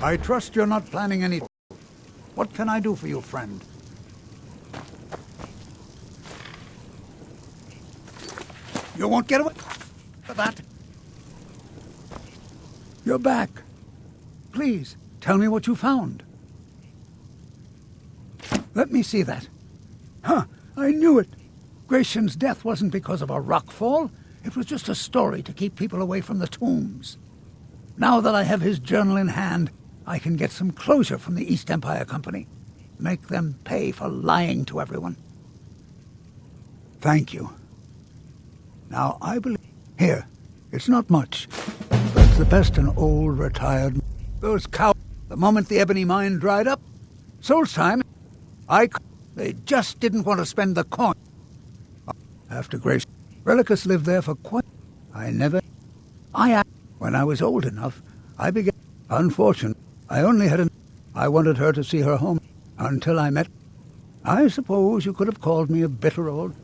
I trust you're not planning any... What can I do for you, friend? You won't get away with that. You're back. Please, tell me what you found. Let me see that. Huh, I knew it. Gratian's death wasn't because of a rockfall. It was just a story to keep people away from the tombs. Now that I have his journal in hand, I can get some closure from the East Empire Company. Make them pay for lying to everyone. Thank you. Now, I believe... Here, it's not much, but it's the best an old, retired... Those cows... The moment the ebony mine dried up, Soul's time, They just didn't want to spend the coin. After Grace... Relicus lived there for quite... When I was old enough, I began... Unfortunately, I only had I wanted her to see her home until I met... I suppose you could have called me a bitter old...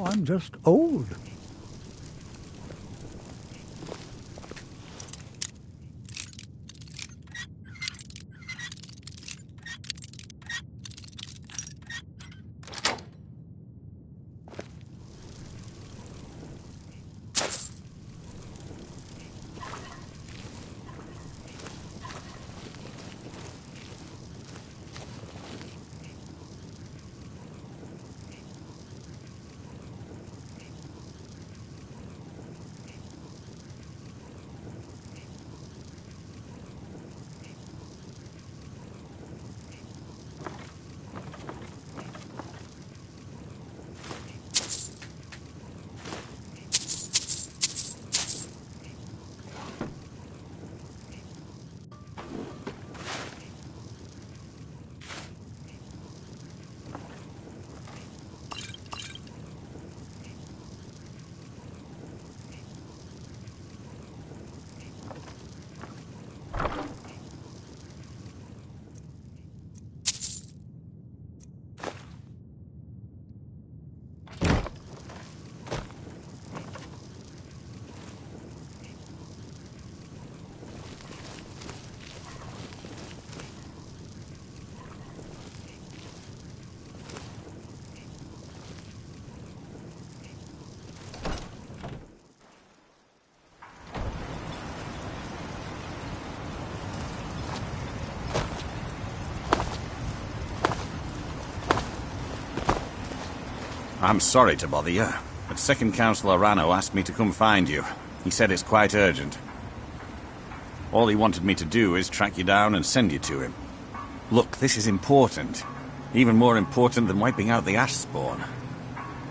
Oh, I'm just old. I'm sorry to bother you, but Second Councillor Rano asked me to come find you. He said it's quite urgent. All he wanted me to do is track you down and send you to him. Look, this is important. Even more important than wiping out the ash spawn.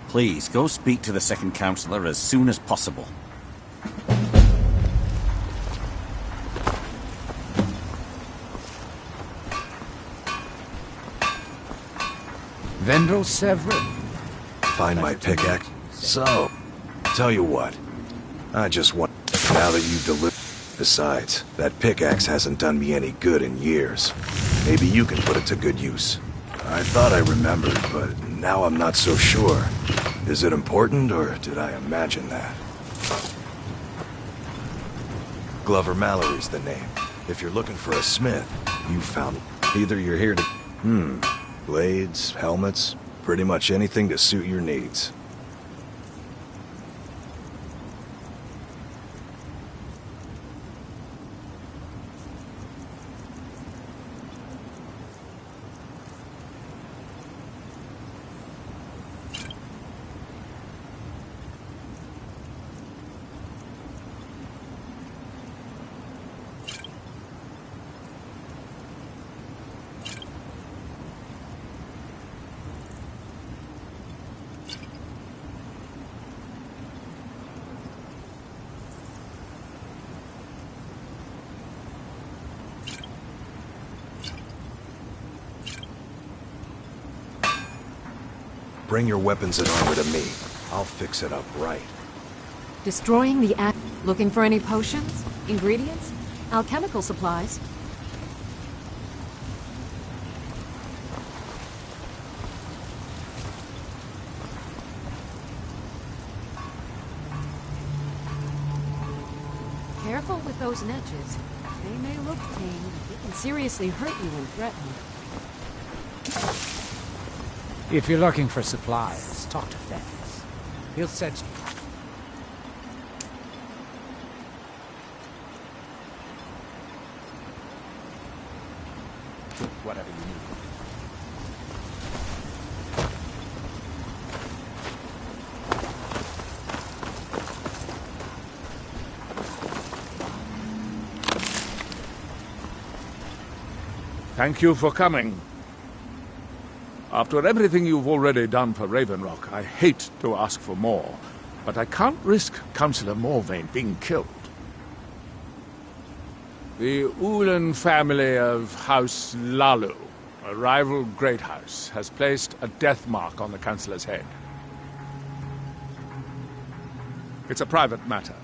Please, go speak to the Second Councillor as soon as possible. Vendel Severin. Find my pickaxe? So, tell you what. I just want... Now that you've delivered... Besides, that pickaxe hasn't done me any good in years. Maybe you can put it to good use. I thought I remembered, but now I'm not so sure. Is it important, or did I imagine that? Glover Mallory's the name. If you're looking for a smith, you found... Either you're here to... Blades, helmets, pretty much anything to suit your needs. Bring your weapons and armor to me. I'll fix it up right. Destroying the ash... Looking for any potions? Ingredients? Alchemical supplies. Careful with those niches. They may look tame, but they can seriously hurt you when threatened. If you're looking for supplies, talk to Fez. He'll set you. Whatever you need. Thank you for coming. After everything you've already done for Raven Rock, I hate to ask for more, but I can't risk Councillor Morvain being killed. The Ulan family of House Lalu, a rival great house, has placed a death mark on the Councillor's head. It's a private matter.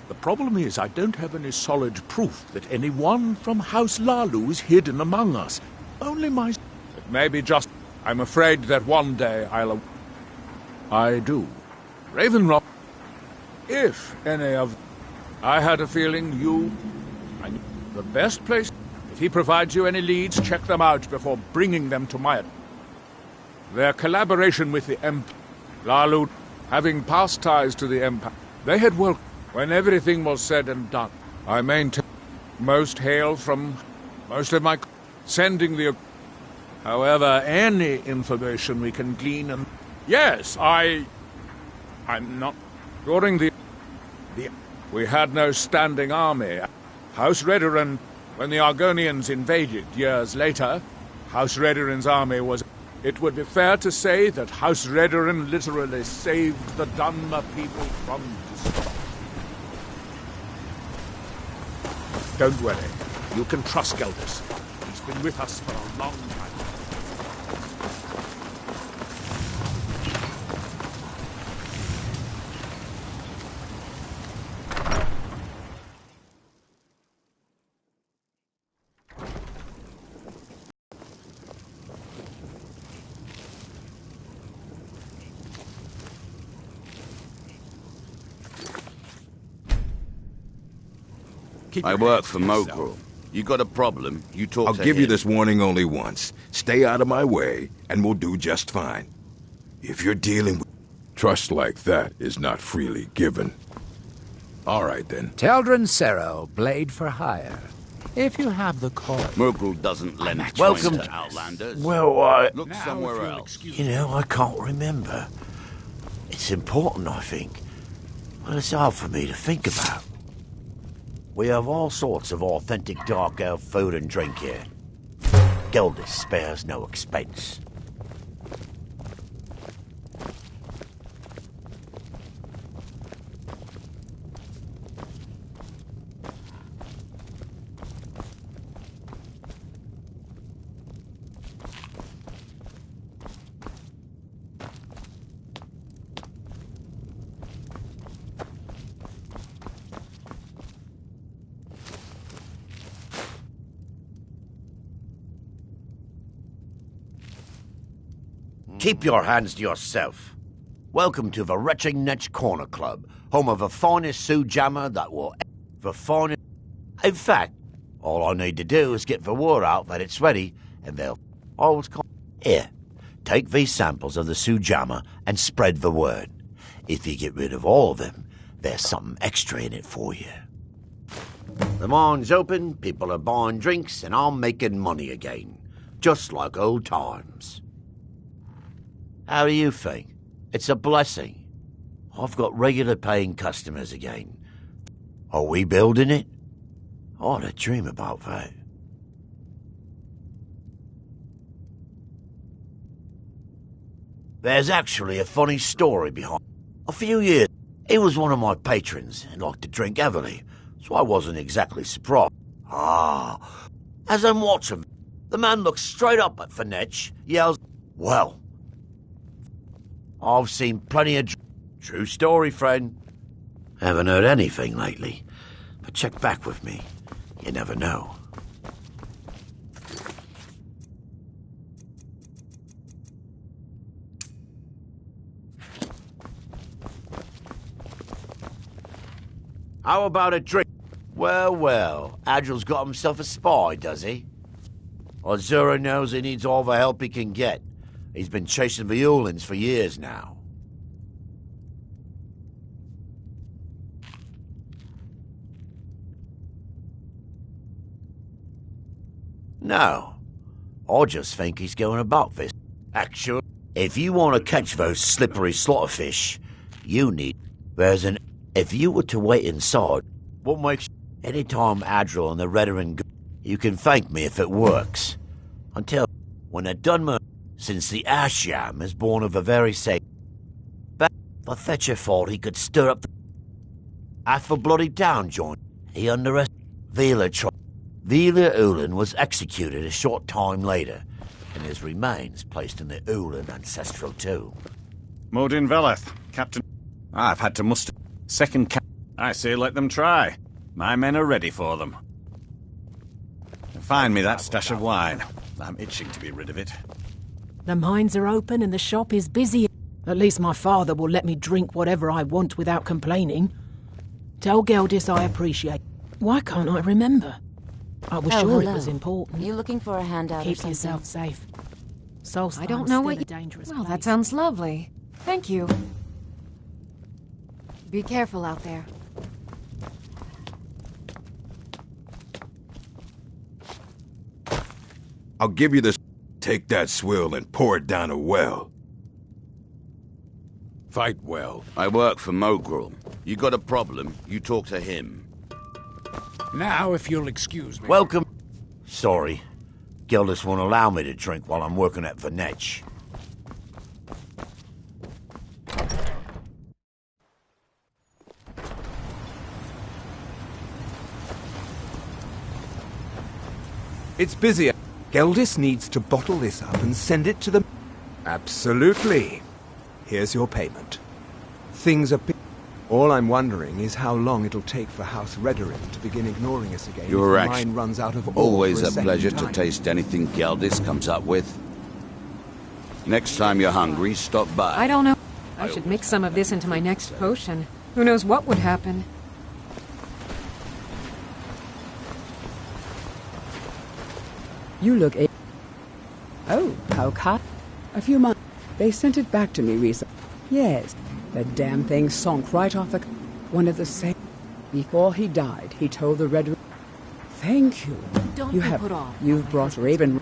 The problem is I don't have any solid proof that anyone from House Lalu is hidden among us. Only my... It may be just... I'm afraid that one day I'll... I do. Raven Rock... If any of... I had a feeling you... I knew the best place... If he provides you any leads, check them out before bringing them to my... Their collaboration with the Lalu, having past ties to the Empire, they had welcomed... When everything was said and done, I maintain most hail from most of my... Sending the... However, any information we can glean and... Yes, I'm not... During the... We had no standing army. House Redoran, when the Argonians invaded years later, House Redoran's army was... It would be fair to say that House Redoran literally saved the Dunmer people from destruction. Don't worry. You can trust Geldis. He's been with us for a long time. I work for Mokro. You got a problem, you talk to him. I'll give you this warning only once. Stay out of my way, and we'll do just fine. If you're dealing with... Trust like that is not freely given. All right, then. Teldrin Cerro, blade for hire. If you have the call. Mokro doesn't lend Welcome coin to Outlanders. Well, Look somewhere else. you know, I can't remember. It's important, I think. Well, it's hard for me to think about. We have all sorts of authentic dark elf food and drink here. Geldis spares no expense. Keep your hands to yourself. Welcome to the Retching Netch Corner Club, home of the finest Sioux jammer that will... The finest... In fact, all I need to do is get the word out that it's ready, and they'll... always come... Here, take these samples of the Sioux jammer and spread the word. If you get rid of all of them, there's something extra in it for you. The mine's open, people are buying drinks, and I'm making money again. Just like old times. How do you think? It's a blessing. I've got regular paying customers again. Are we building it? I ought to dream about that. There's actually a funny story behind. A few years, he was one of my patrons and liked to drink heavily, so I wasn't exactly surprised. As I'm watching, the man looks straight up at Finetch, yells, "Well, I've seen plenty of... True story, friend. Haven't heard anything lately, but check back with me. You never know. How about a drink? Well, well, Adril's got himself a spy, does he? Azura knows he needs all the help he can get. He's been chasing the Ulins for years now. No, I just think he's going about this. Actually, if you want to catch those slippery slaughterfish, you need... If you were to wait inside, what makes... Anytime Adril and the Redarin go, you can thank me if it works. Until when they're done, since the Ashyam is born of a very same... But the Fetcher thought he could stir up the... Half a bloody town joint. He underestimated... Vila Ulin was executed a short time later, and his remains placed in the Ulin ancestral tomb. Modin Veleth, Captain... I've had to muster... Second cap... I say let them try. My men are ready for them. Find me that stash of wine. I'm itching to be rid of it. The mines are open and the shop is busy. At least my father will let me drink whatever I want without complaining. Tell Geldis I appreciate. Why can't I remember? I was sure it was important. You looking for a handout Keep or something? yourself safe. Solstice I don't know what you... dangerous Well, place. that sounds lovely. Thank you. Be careful out there. I'll give you this. Take that swill and pour it down a well. Fight well. I work for Mogrul. You got a problem, you talk to him. Now, if you'll excuse me. Welcome. Sorry. Geldis won't allow me to drink while I'm working at Venetch. It's busy. Geldis needs to bottle this up and send it to the... Absolutely. Here's your payment. Things are... All I'm wondering is how long it'll take for House Redarin to begin ignoring us again Your if the action. mine runs out of ore Always for a second pleasure time. to taste anything Geldis comes up with. Next time you're hungry, stop by. I don't know. I should mix some of this into my next potion. Who knows what would happen? You look Oh, how kind. A few months. They sent it back to me recently. Yes, the damn thing sunk right off the... One of the same... Before he died, he told the Red... Thank you. Don't You be have... put off. You've brought Raven...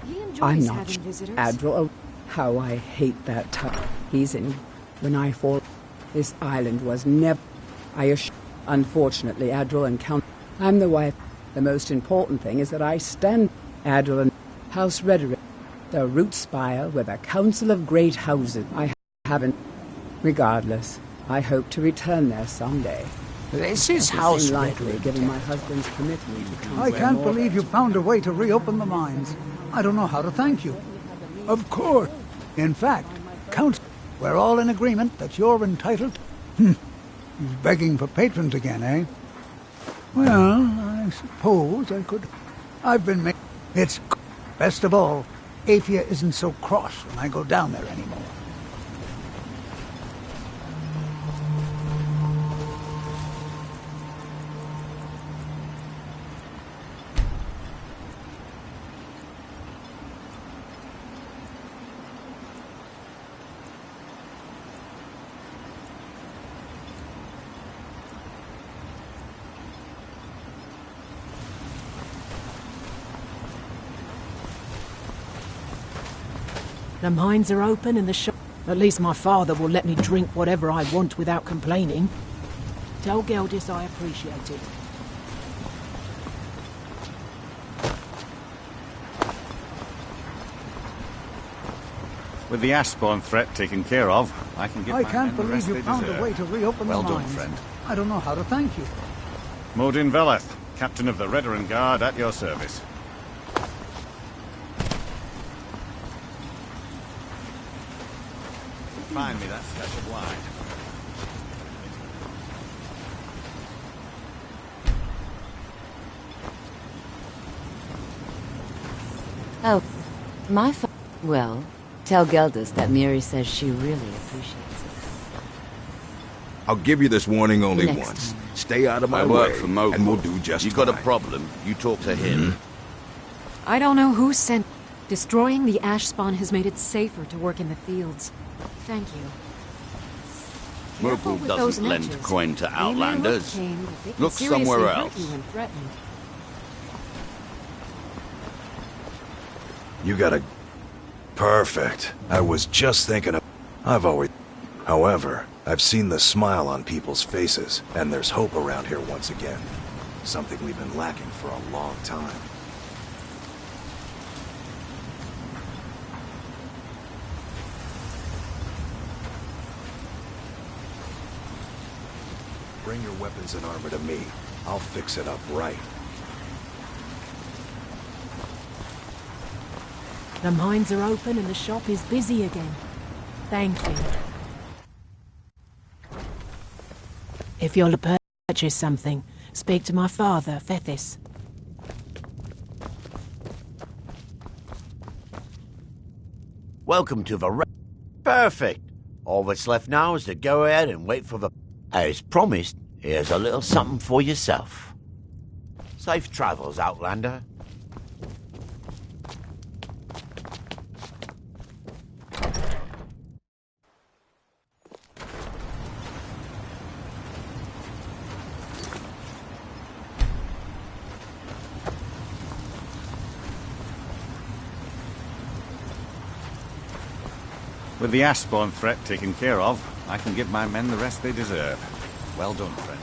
He enjoys I'm not having visitors. Admiral. Oh, how I hate that type. He's in... When I fall... This island was never... Unfortunately, Admiral and Count... I'm the wife. The most important thing is that I stand... Admiral and... House Redarin. The root spire with a council of great houses. I haven't... Regardless, I hope to return there someday. This is It House seemed likely, Redarin. given my husband's commitment to come. I can't believe you found a way to reopen the mines. I don't know how to thank you. Of course. In fact, Count, we're all in agreement that you're entitled... He's begging for patrons again, eh? Well, I suppose I could... I've been making... It's... Best of all, Aphia isn't so cross when I go down there anymore. The mines are open and the shop... At least my father will let me drink whatever I want without complaining. Tell Geldis I appreciate it. With the Ashbourne threat taken care of, I can give I my can't men the believe rest you they found deserve. a way to reopen Well the done, mines. friend. I don't know how to thank you. Modin Veleth, Captain of the Redarin Guard, at your service. Find me that stash of wine. Oh, well, tell Geldis that Miri says she really appreciates it. I'll give you this warning only Next once. time. Stay out of my I way, work for Mogul. and we'll do just You fine. got a problem, you talk to him. I don't know who sent... Destroying the ash spawn has made it safer to work in the fields. Thank you. Careful Mogul with doesn't those lend netches. coin to They may outlanders. look tame, but they can Look seriously somewhere hurt else. you when threatened. You got a... Perfect. I was just thinking of... I've always... However, I've seen the smile on people's faces, and there's hope around here once again. Something we've been lacking for a long time. Bring your weapons and armor to me. I'll fix it up right. The mines are open and the shop is busy again. Thank you. If you'll purchase something, speak to my father, Fethis. Welcome to the... Perfect. All that's left now is to go ahead and wait for the... As promised, here's a little something for yourself. Safe travels, Outlander. With the ash spawn threat taken care of, I can give my men the rest they deserve. Well done, friend.